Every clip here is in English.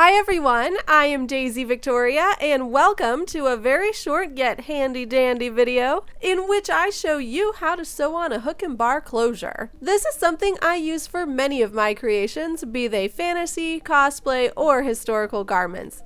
Hi everyone, I am Daisy Victoria and welcome to a very short yet handy dandy video in which I show you how to sew on a hook and bar closure. This is something I use for many of my creations, be they fantasy, cosplay, or historical garments.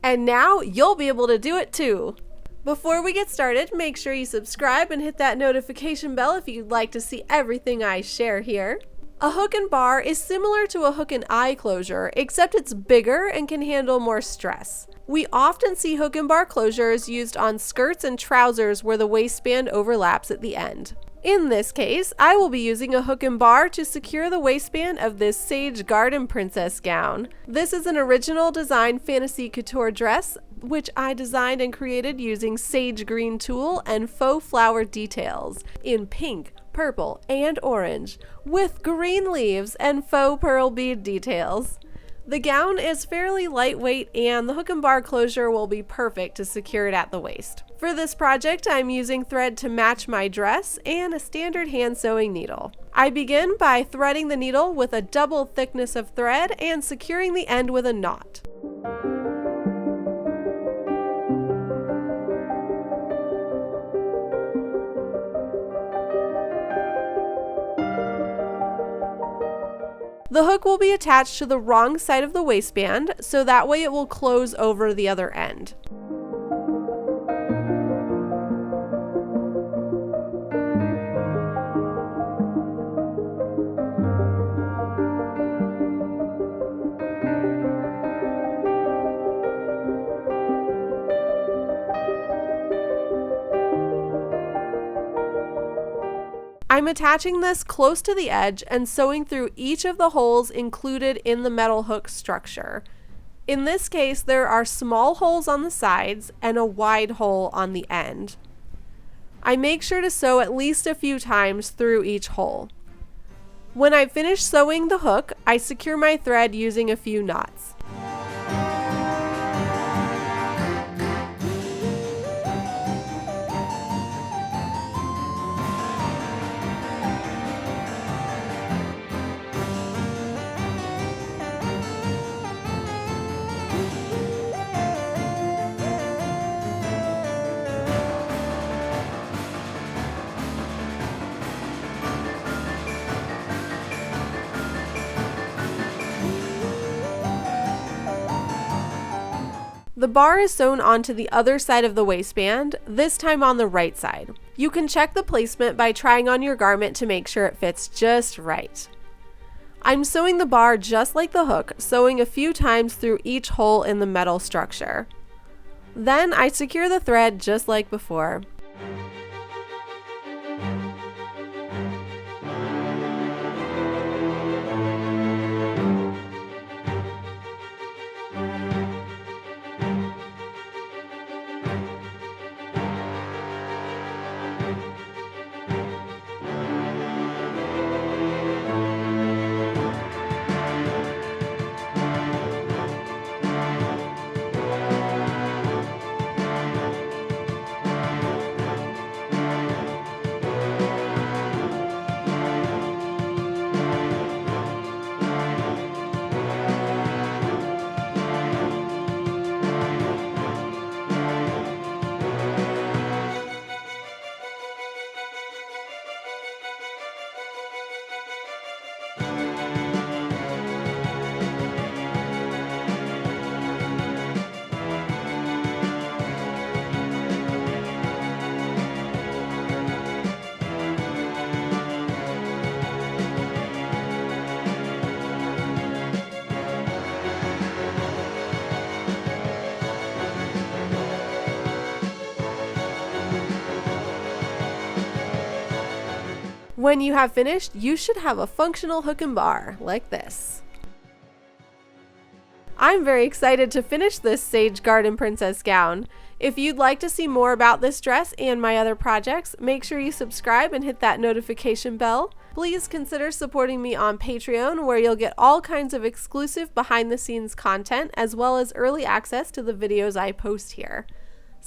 And now you'll be able to do it too. Before we get started, make sure you subscribe and hit that notification bell if you'd like to see everything I share here. A hook and bar is similar to a hook and eye closure, except it's bigger and can handle more stress. We often see hook and bar closures used on skirts and trousers where the waistband overlaps at the end. In this case, I will be using a hook and bar to secure the waistband of this Sage Garden Princess gown. This is an original design fantasy couture dress, which I designed and created using sage green tulle and faux flower details in pink, purple, and orange, with green leaves and faux pearl bead details. The gown is fairly lightweight and the hook and bar closure will be perfect to secure it at the waist. For this project, I'm using thread to match my dress and a standard hand sewing needle. I begin by threading the needle with a double thickness of thread and securing the end with a knot. The hook will be attached to the wrong side of the waistband, so that way it will close over the other end. I'm attaching this close to the edge and sewing through each of the holes included in the metal hook structure. In this case, there are small holes on the sides and a wide hole on the end. I make sure to sew at least a few times through each hole. When I've finished sewing the hook, I secure my thread using a few knots. The bar is sewn onto the other side of the waistband, this time on the right side. You can check the placement by trying on your garment to make sure it fits just right. I'm sewing the bar just like the hook, sewing a few times through each hole in the metal structure. Then I secure the thread just like before. When you have finished, you should have a functional hook and bar, like this. I'm very excited to finish this Sage Garden Princess gown. If you'd like to see more about this dress and my other projects, make sure you subscribe and hit that notification bell. Please consider supporting me on Patreon, where you'll get all kinds of exclusive behind-the-scenes content, as well as early access to the videos I post here.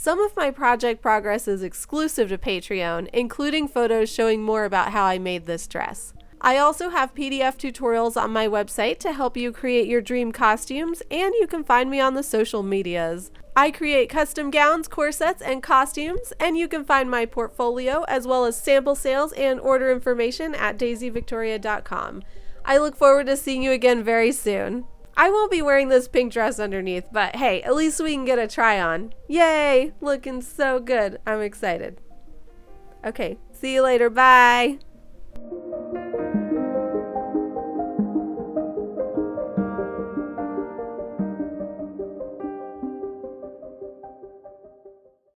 Some of my project progress is exclusive to Patreon, including photos showing more about how I made this dress. I also have PDF tutorials on my website to help you create your dream costumes, and you can find me on the social medias. I create custom gowns, corsets, and costumes, and you can find my portfolio as well as sample sales and order information at daisyvictoria.com. I look forward to seeing you again very soon. I won't be wearing this pink dress underneath, but hey, at least we can get a try on. Yay! Looking so good. I'm excited. Okay, see you later. Bye!